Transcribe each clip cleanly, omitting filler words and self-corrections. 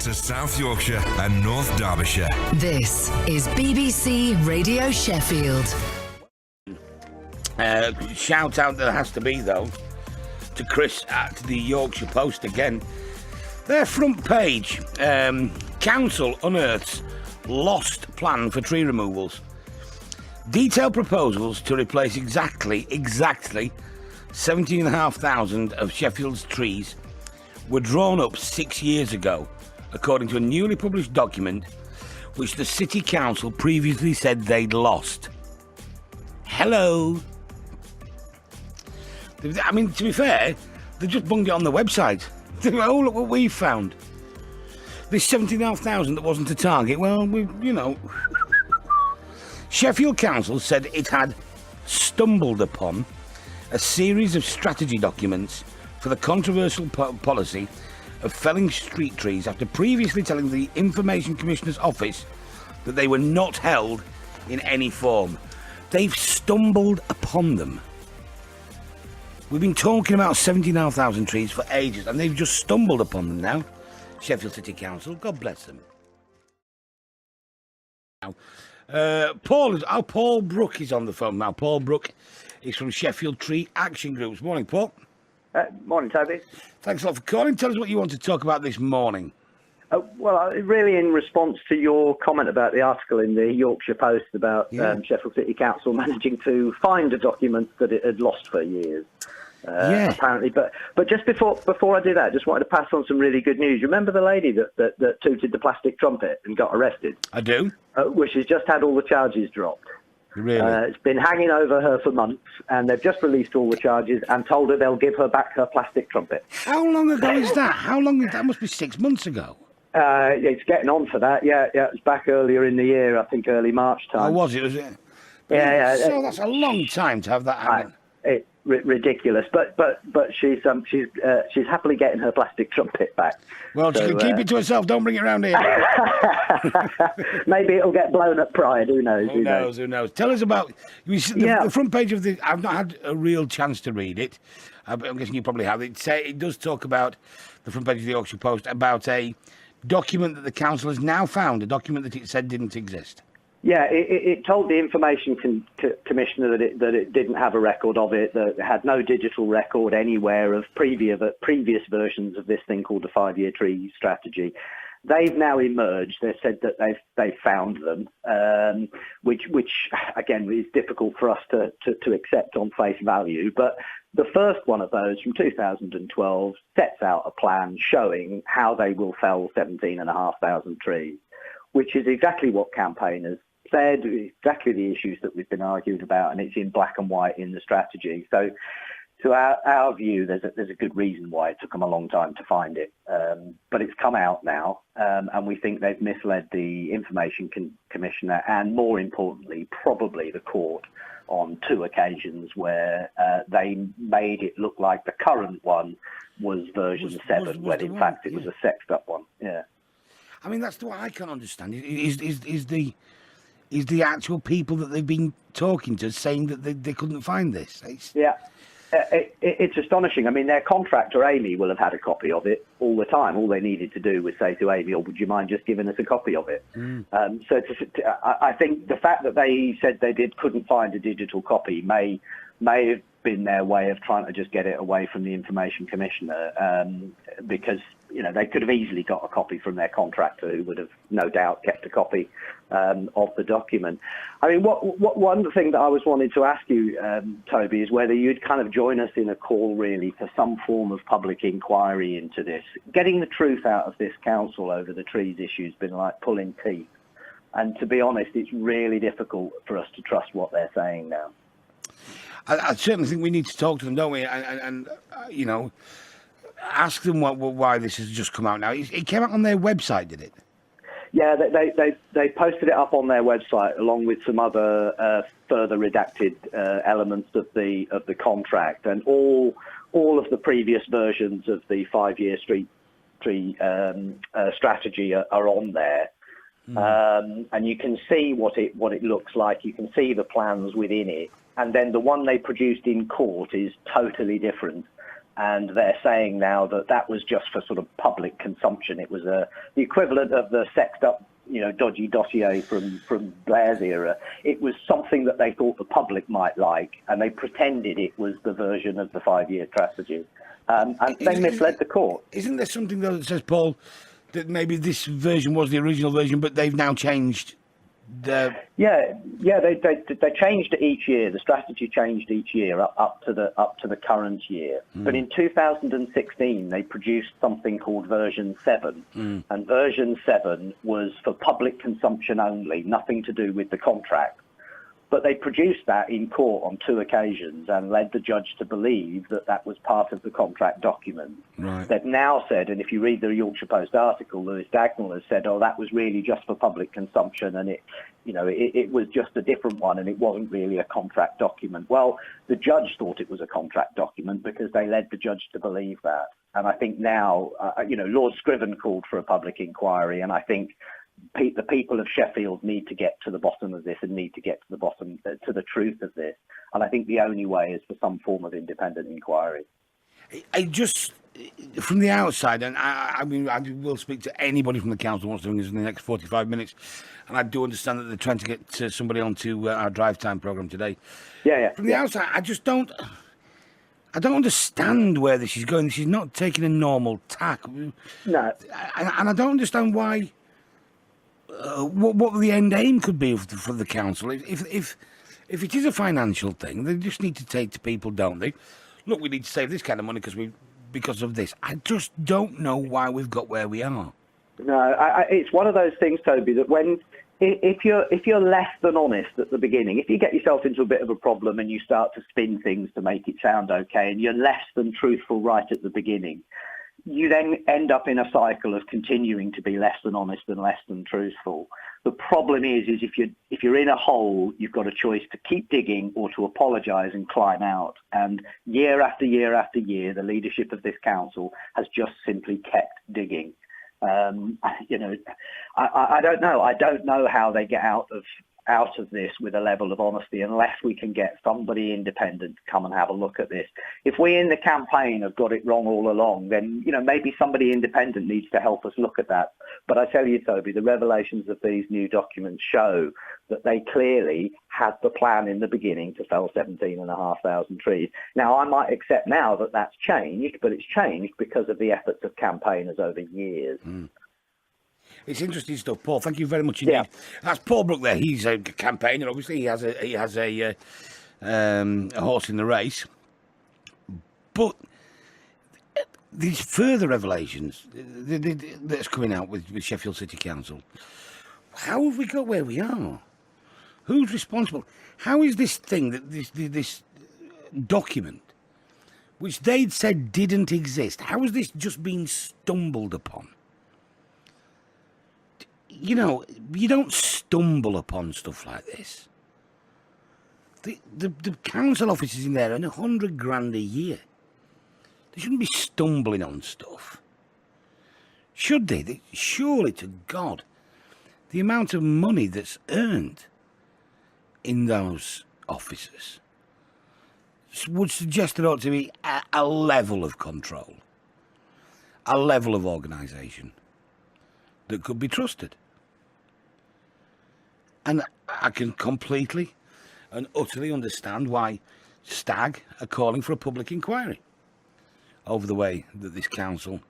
to South Yorkshire and North Derbyshire. This is BBC Radio Sheffield. Shout out there has to be, though, to Chris at the Yorkshire Post again. Their front page, Council unearths lost plan for tree removals. Detailed proposals to replace exactly 17,500 of Sheffield's trees were drawn up 6 years ago, according to a newly published document which the City Council previously said they'd lost. Hello. I mean, to be fair, they just bunged it on the website. They went, oh, look what we found. This 17,500 that wasn't a target, well, Sheffield Council said it had stumbled upon a series of strategy documents for the controversial policy of felling street trees after previously telling the Information Commissioner's office that they were not held in any form. They've stumbled upon them. We've been talking about 79,000 trees for ages, and they've just stumbled upon them now. Sheffield City Council, God bless them. Now, Paul Brook is on the phone now. Paul Brook is from Sheffield Tree Action Groups. Morning, Paul. Morning, Toby. Thanks a lot for calling. Tell us what you want to talk about this morning. Really in response to your comment about the article in the Yorkshire Post about Sheffield City Council managing to find a document that it had lost for years, apparently. But just before I do that, I just wanted to pass on some really good news. You remember the lady that tooted the plastic trumpet and got arrested? I do. Well, she's just had all the charges dropped. Really? It's been hanging over her for months, and they've just released all the charges and told her they'll give her back her plastic trumpet. How long ago is that? That must be 6 months ago. It's getting on for that. Yeah. It was back earlier in the year. I think early March time. Oh, was it? Yeah. So that's a long time to have that happen. Ridiculous, but she's happily getting her plastic trumpet back. Well, she can keep it to herself. Don't bring it around here. Maybe it'll get blown at Pride. Who knows? Who knows? Tell us about the front page of the. I've not had a real chance to read it. I'm guessing you probably have. It does talk about the front page of the Yorkshire Post about a document that the council has now found, a document that it said didn't exist. Yeah, it told the Information Commissioner that it didn't have a record of it, that it had no digital record anywhere of previous versions of this thing called the 5-year tree strategy. They've now emerged. They said that they've found them, which again is difficult for us to accept on face value. But the first one of those from 2012 sets out a plan showing how they will fell 17,500 trees, which is exactly what campaigners said, exactly the issues that we've been arguing about, and it's in black and white in the strategy. So to our view, there's a good reason why it took them a long time to find it. But it's come out now, and we think they've misled the Information Commissioner and, more importantly, probably the court on 2 occasions where they made it look like the current one was version 7, when in fact it was a sexed up one. Yeah. I mean, that's what I can't understand. Is the actual people that they've been talking to saying that they couldn't find this? It's astonishing. I mean, their contractor, Amy, will have had a copy of it all the time. All they needed to do was say to Amy, would you mind just giving us a copy of it? I think the fact that they said they couldn't find a digital copy may have been their way of trying to just get it away from the Information Commissioner, because they could have easily got a copy from their contractor, who would have no doubt kept a copy of the document. I mean, one thing that I was wanting to ask you, Toby, is whether you'd kind of join us in a call really for some form of public inquiry into this. Getting the truth out of this council over the trees issue has been like pulling teeth, and to be honest, it's really difficult for us to trust what they're saying now. I certainly think we need to talk to them, don't we? And ask them why this has just come out now. It came out on their website, did it? Yeah, they posted it up on their website along with some other further redacted elements of the contract, and all of the previous versions of the 5-year tree strategy are on there. And you can see what it looks like. You can see the plans within it. And then the one they produced in court is totally different. and they're saying now that that was just for sort of public consumption. It was the equivalent of the sexed up, dodgy dossier from Blair's era. It was something that they thought the public might like, and they pretended it was the version of the 5-year strategy. And they misled the court. Isn't there something though that says, Paul, that maybe this version was the original version, but they've now changed the... Yeah. They changed it each year. The strategy changed each year up to the current year. But in 2016, they produced something called version 7, and version 7 was for public consumption only, nothing to do with the contract. But they produced that in court on 2 occasions and led the judge to believe that that was part of the contract document. Right. They've now said, and if you read the Yorkshire Post article, Lewis Dagnall has said, oh, that was really just for public consumption, and it was just a different one, and it wasn't really a contract document. Well, the judge thought it was a contract document because they led the judge to believe that. And I think now, Lord Scriven called for a public inquiry, and I think the people of Sheffield need to get to the bottom of this and need to get to the bottom, to the truth of this. And I think the only way is for some form of independent inquiry. I just, from the outside, and I will speak to anybody from the council who wants to do this in the next 45 minutes, and I do understand that they're trying to get somebody onto our drive time programme today. Yeah. From the outside, I don't understand where this is going. This is not taking a normal tack. No. And I don't understand why... what the end aim could be for the council. If it is a financial thing, they just need to take to people, don't they? Look, we need to save this kind of money because of this. I just don't know why we've got where we are. No, it's one of those things, Toby, that if you're less than honest at the beginning, if you get yourself into a bit of a problem and you start to spin things to make it sound okay, and you're less than truthful right at the beginning, you then end up in a cycle of continuing to be less than honest and less than truthful. The problem is if you're in a hole, you've got a choice to keep digging or to apologise and climb out. And year after year after year, the leadership of this council has just simply kept digging. I don't know. I don't know how they get out of this with a level of honesty unless we can get somebody independent to come and have a look at this. If we in the campaign have got it wrong all along, then maybe somebody independent needs to help us look at that. But I tell you, Toby, the revelations of these new documents show that they clearly had the plan in the beginning to fell 17,500 trees. Now, I might accept now that that's changed, but it's changed because of the efforts of campaigners over years. It's interesting stuff, Paul. Thank you very much indeed. Yeah. That's Paul Brook there. He's a campaigner. Obviously, he has a horse in the race. But these further revelations that's coming out with Sheffield City Council, how have we got where we are? Who's responsible? How is this thing, this document, which they'd said didn't exist, how has this just been stumbled upon? You don't stumble upon stuff like this. The council offices in there earn $100,000 a year. They shouldn't be stumbling on stuff. Should they? Surely to God, the amount of money that's earned in those offices would suggest there ought to be a level of control, a level of organisation that could be trusted. And I can completely and utterly understand why Stag are calling for a public inquiry over the way that this council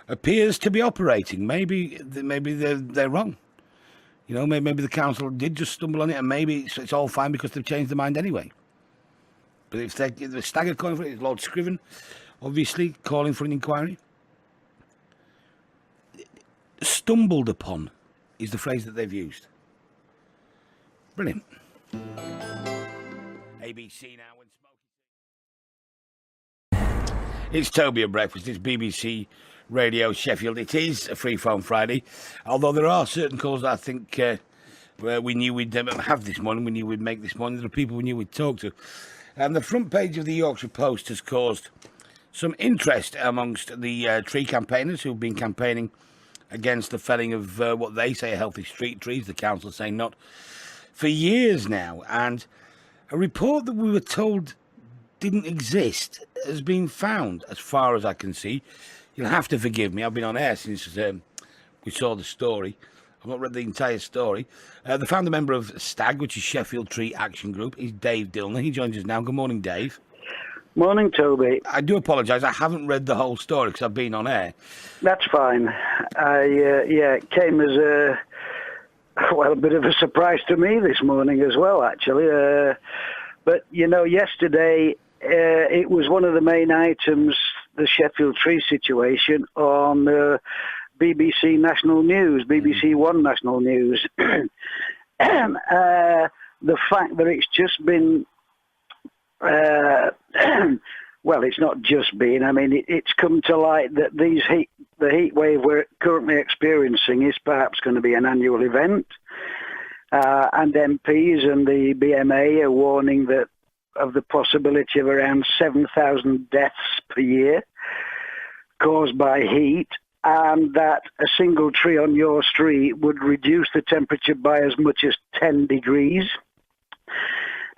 appears to be operating. Maybe they're wrong. Maybe the council did just stumble on it, and maybe it's all fine because they've changed their mind anyway. But if the Stag are calling for it, Lord Scriven obviously calling for an inquiry. Stumbled upon is the phrase that they've used. Brilliant. ABC now when smoking. It's Toby at breakfast. It's BBC Radio Sheffield. It is a free phone Friday, although there are certain calls that I think we knew we'd have this morning. We knew we'd make this morning. There are people we knew we'd talk to. And the front page of the Yorkshire Post has caused some interest amongst the tree campaigners who've been campaigning against the felling of what they say are healthy street trees, the council saying not, for years now. And a report that we were told didn't exist has been found, as far as I can see. You'll have to forgive me. I've been on air since we saw the story. I've not read the entire story. The founder member of STAG, which is Sheffield Tree Action Group, is Dave Dillner. He joins us now. Good morning, Dave. Morning, Toby. I do apologise. I haven't read the whole story because I've been on air. That's fine. It came as a bit of a surprise to me this morning as well, actually. But, yesterday it was one of the main items, the Sheffield Tree situation, on BBC National News, BBC One National News. The fact that it's just been... it's not just been. I mean, it's come to light that the heat wave we're currently experiencing is perhaps going to be an annual event. And MPs and the BMA are warning of the possibility of around 7,000 deaths per year caused by heat, and that a single tree on your street would reduce the temperature by as much as 10 degrees.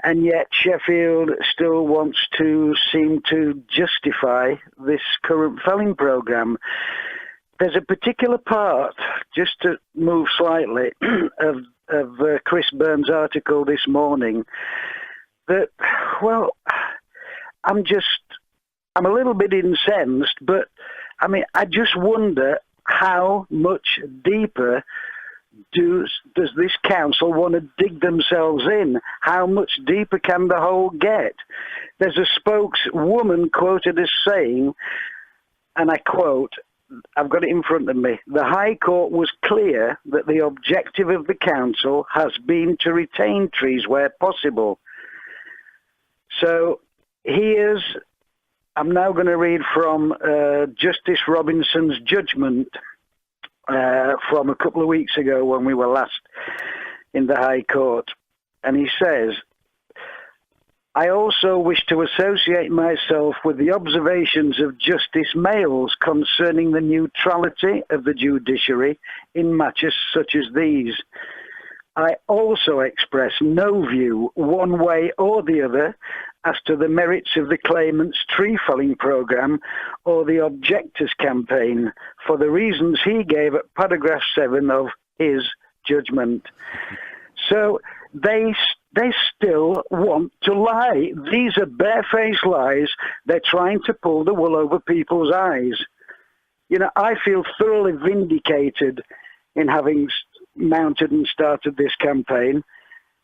And yet Sheffield still wants to seem to justify this current felling programme. There's a particular part, just to move slightly, of Chris Burns' article this morning that, I'm a little bit incensed, but I mean, I just wonder how much deeper does this council want to dig themselves in? How much deeper can the hole get? There's a spokeswoman quoted as saying, and I quote, I've got it in front of me, the High Court was clear that the objective of the council has been to retain trees where possible. So I'm now going to read from Justice Robinson's judgment from a couple of weeks ago when we were last in the High Court. And he says, I also wish to associate myself with the observations of Justice Mayles concerning the neutrality of the judiciary in matters such as these. I also express no view, one way or the other, as to the merits of the claimant's tree felling programme or the objectors' campaign, for the reasons he gave at paragraph 7 of his judgment. So they still want to lie. These are barefaced lies. They're trying to pull the wool over people's eyes. I feel thoroughly vindicated in having mounted and started this campaign.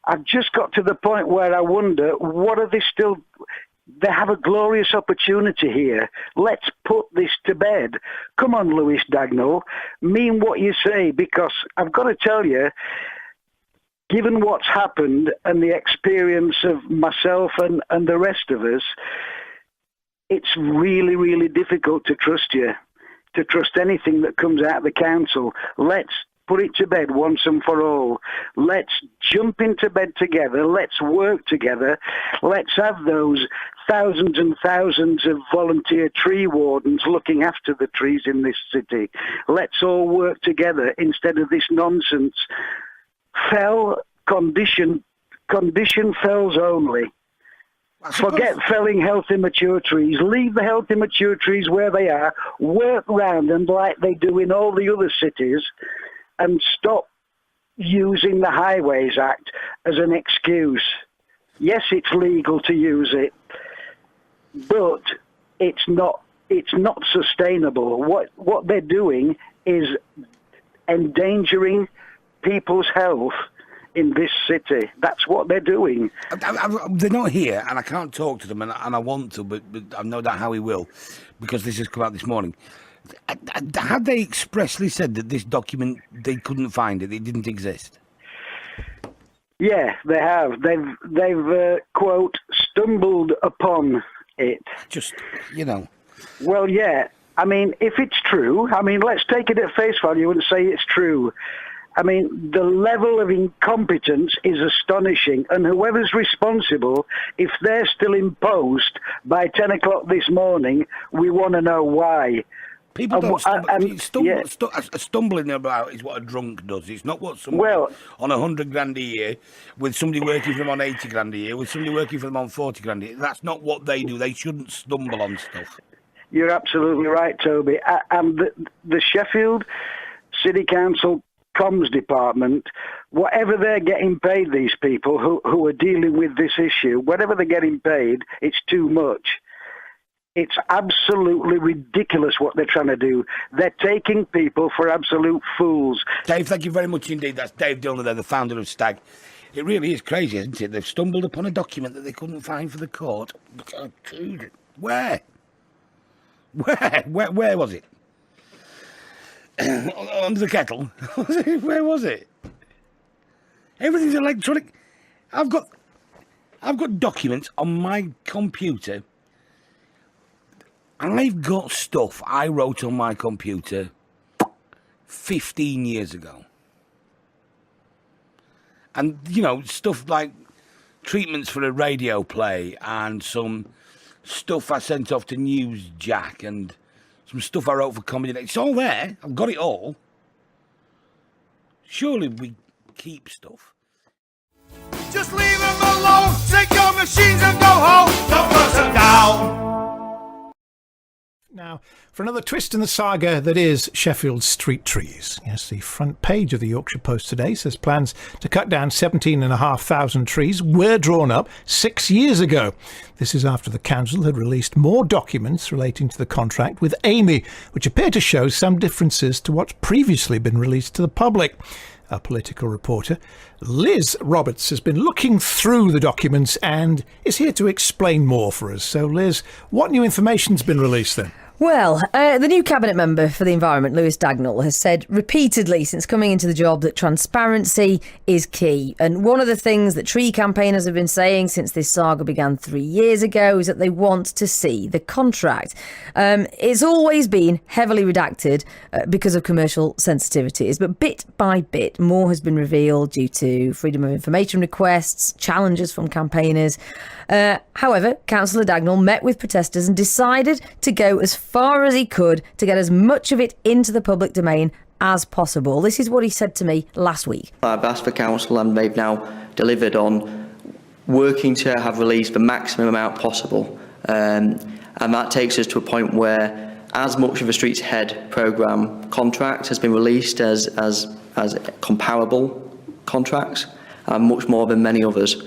I've just got to the point where I wonder, what are they still... They have a glorious opportunity here. Let's put this to bed. Come on, Lewis Dagnall, mean what you say, because I've got to tell you, given what's happened and the experience of myself and the rest of us, it's really, really difficult to trust you, to trust anything that comes out of the council. Let's put it to bed once and for all. Let's jump into bed together. Let's work together. Let's have those thousands and thousands of volunteer tree wardens looking after the trees in this city. Let's all work together instead of this nonsense. Condition fells only. Forget felling healthy mature trees. Leave the healthy mature trees where they are. Work round them like they do in all the other cities, and stop using the Highways Act as an excuse. Yes, it's legal to use it, but it's not sustainable. What they're doing is endangering people's health in this city. That's what they're doing. They're not here, and I can't talk to them, and I want to, but I know that Howie will, because this has come out this morning. Had they expressly said that this document, they couldn't find it, it didn't exist? Yeah, they have. They've quote, stumbled upon it. Just, Well, yeah. I mean, if it's true, let's take it at face value and say it's true. I mean, the level of incompetence is astonishing, and whoever's responsible, if they're still in post by 10 o'clock this morning, we want to know why. People don't yeah. stumbling about is what a drunk does. It's not what somebody on 100 grand a year, with somebody working for them on 80 grand a year, with somebody working for them on 40 grand a year. That's not what they do. They shouldn't stumble on stuff. You're absolutely right, Toby. And the Sheffield City Council comms department, whatever they're getting paid, these people who are dealing with this issue, whatever they're getting paid, it's too much. It's absolutely ridiculous what they're trying to do. They're taking people for absolute fools. Dave, thank you very much indeed. That's Dave Dillner there, the founder of Stag. It really is crazy, isn't it? They've stumbled upon a document that they couldn't find for the court. Where? Where was it? Under the kettle? Where was it? Everything's electronic. I've got documents on my computer. I've got stuff I wrote on my computer 15 years ago. And, stuff like treatments for a radio play and some stuff I sent off to News Jack and some stuff I wrote for Comedy Night. It's all there. I've got it all. Surely we keep stuff. Just leave them alone. Take your machines and go home. Don't put them down. Now, for another twist in the saga that is Sheffield street trees. Yes, the front page of the Yorkshire Post today says plans to cut down 17,500 trees were drawn up 6 years ago. This is after the council had released more documents relating to the contract with Amy, which appear to show some differences to what's previously been released to the public. Our political reporter, Liz Roberts, has been looking through the documents and is here to explain more for us. So, Liz, what new information's been released then? Well, the new cabinet member for the environment, Lewis Dagnall, has said repeatedly since coming into the job that transparency is key. And one of the things that tree campaigners have been saying since this saga began 3 years ago is that they want to see the contract. It's always been heavily redacted because of commercial sensitivities, but bit by bit more has been revealed due to freedom of information requests, challenges from campaigners. However, Councillor Dagnall met with protesters and decided to go as far as he could to get as much of it into the public domain as possible. This is what he said to me last week. I've asked for council and they've now delivered on working to have released the maximum amount possible. And that takes us to a point where as much of the Streets Ahead programme contract has been released as comparable contracts, and much more than many others,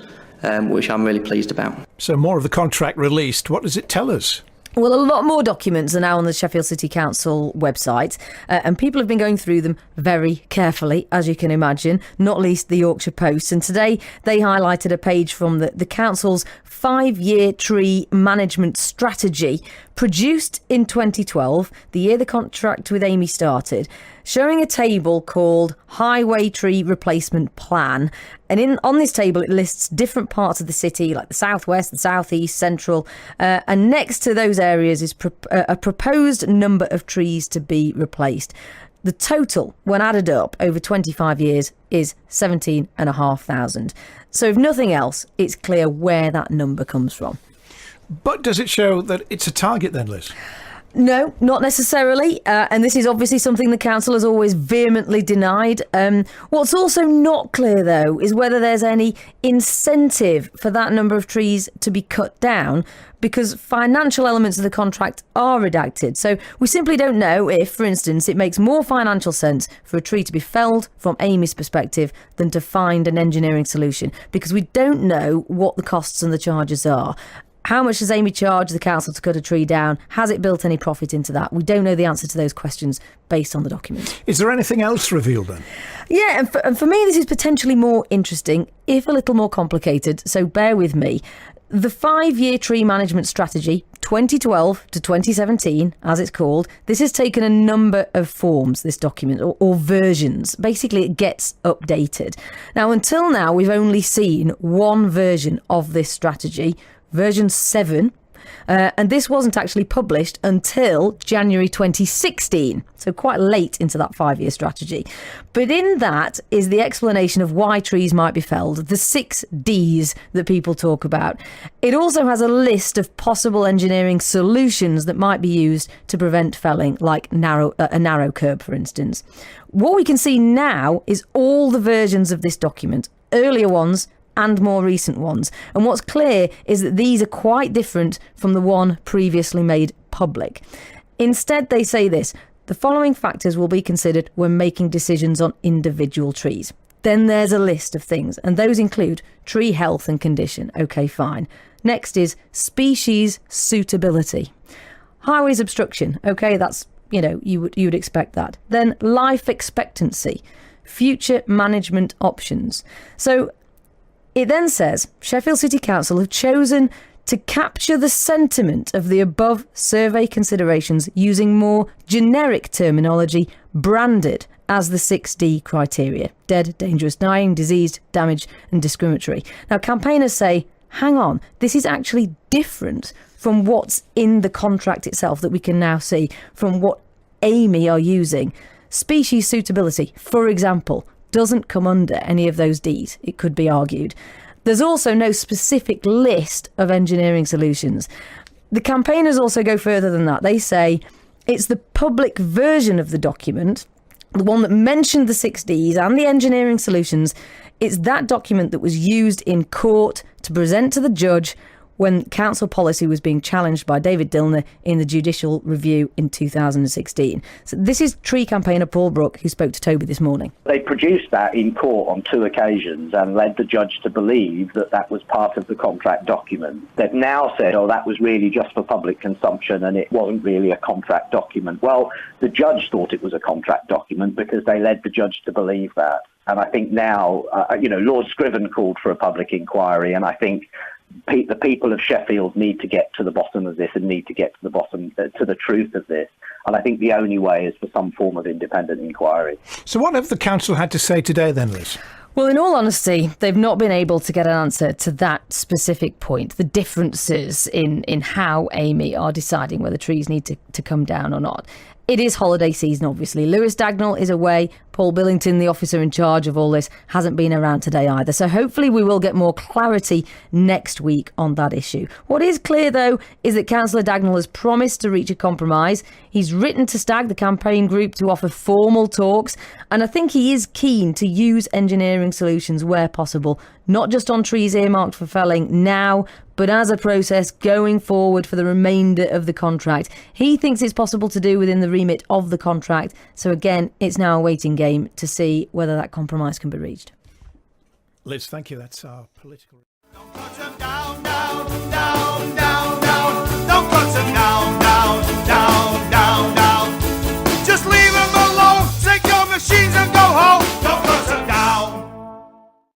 which I'm really pleased about. So more of the contract released. What does it tell us? Well, a lot more documents are now on the Sheffield City Council website, and people have been going through them very carefully, as you can imagine, not least the Yorkshire Post. And today they highlighted a page from the council's 5-year tree management strategy, produced in 2012, the year the contract with Amy started, showing a table called Highway Tree Replacement Plan. And on this table, it lists different parts of the city, like the southwest, the southeast, central. And next to those areas is a proposed number of trees to be replaced. The total, when added up over 25 years, is 17,500. So if nothing else, it's clear where that number comes from. But does it show that it's a target then, Liz? No, not necessarily. And this is obviously something the council has always vehemently denied. What's also not clear, though, is whether there's any incentive for that number of trees to be cut down, because financial elements of the contract are redacted. So we simply don't know if, for instance, it makes more financial sense for a tree to be felled from Amy's perspective than to find an engineering solution, because we don't know what the costs and the charges are. How much does Amy charge the council to cut a tree down? Has it built any profit into that? We don't know the answer to those questions based on the document. Is there anything else revealed then? Yeah, and for me, this is potentially more interesting, if a little more complicated, so bear with me. The 5-year tree management strategy, 2012 to 2017, as it's called, this has taken a number of forms, this document, or versions. Basically, it gets updated. Now, until now, we've only seen one version of this strategy, version 7, And this wasn't actually published until January 2016, so quite late into that 5-year strategy. But in that is the explanation of why trees might be felled, the 6 Ds that people talk about. It also has a list of possible engineering solutions that might be used to prevent felling, like a narrow curb, for instance. What we can see now is all the versions of this document, earlier ones and more recent ones. And what's clear is that these are quite different from the one previously made public. Instead, they say this: the following factors will be considered when making decisions on individual trees. Then there's a list of things, and those include tree health and condition. Okay, fine. Next is species suitability. Highways obstruction. Okay, that's, you would expect that. Then life expectancy, future management options. So it then says Sheffield City Council have chosen to capture the sentiment of the above survey considerations using more generic terminology branded as the 6D criteria: dead, dangerous, dying, diseased, damaged and discriminatory. Now, campaigners say, hang on, this is actually different from what's in the contract itself that we can now see from what Amy are using. Species suitability, for example, doesn't come under any of those Ds, it could be argued. There's also no specific list of engineering solutions. The campaigners also go further than that. They say it's the public version of the document, the one that mentioned the 6 Ds and the engineering solutions. It's that document that was used in court to present to the judge when council policy was being challenged by David Dillner in the judicial review in 2016. So this is tree campaigner Paul Brook, who spoke to Toby this morning. They produced that in court on 2 occasions and led the judge to believe that that was part of the contract document. They've now said, that was really just for public consumption and it wasn't really a contract document. Well, the judge thought it was a contract document because they led the judge to believe that. And I think now, Lord Scriven called for a public inquiry, and I think the people of Sheffield need to get to the bottom of this and need to get to the bottom, to the truth of this. And I think the only way is for some form of independent inquiry. So what have the council had to say today then, Liz? Well, in all honesty, they've not been able to get an answer to that specific point, the differences in how Amy are deciding whether trees need to come down or not. It is holiday season, obviously. Lewis Dagnall is away. Paul Billington, the officer in charge of all this, hasn't been around today either. So hopefully we will get more clarity next week on that issue. What is clear, though, is that Councillor Dagnall has promised to reach a compromise. He's written to Stag, the campaign group, to offer formal talks. And I think he is keen to use engineering solutions where possible, not just on trees earmarked for felling now, but as a process going forward for the remainder of the contract. He thinks it's possible to do within the remit of the contract. So again, it's now a waiting game to see whether that compromise can be reached. Liz, thank you. That's our political... Don't touch them down, down, down, down, down. Don't touch them down, down, down, down, down. Just leave them alone. Take your machines and go home.